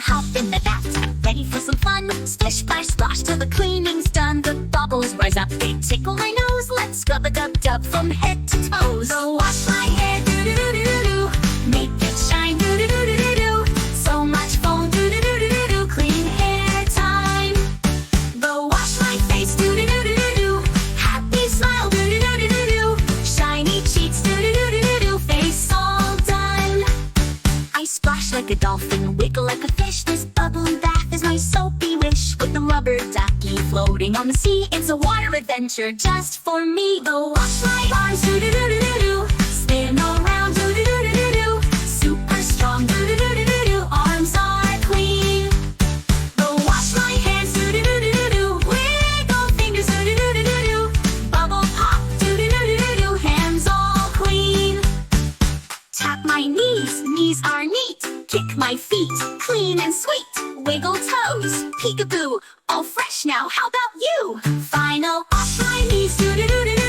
hop in the bath, ready for some fun. Splish, splash, splash till the cleaning's done. The bubbles rise up, they tickle my nose. Let's scrub a dub dub from head to toes. So wash my hair, do do do do do do. Make it shine, do do do do do do. So much foam, do do do do do do. Clean hair time. Go wash my face, do do do do do do. Happy smile, do do do do do do. Shiny cheeks, do do do do do do. Face all done. I splash like a dolphin, wiggle like a fish. This bubbly bath is my soapy wish. With the rubber ducky floating on the sea, it's a water adventure just for me. Go wash my arms, do do do do do do. Spin around, do do do do do do. Super strong, do do do do do do. Arms are clean. Go wash my hands, do do do do do do. Wiggle fingers, do do do do do do. Bubble pop, do do do do do do. Hands all clean. Tap my knees, knees are neat. Kick my feet, clean and sweet. Wiggle toes, peekaboo, all fresh now, how about you? Final off my knees, do do do do do.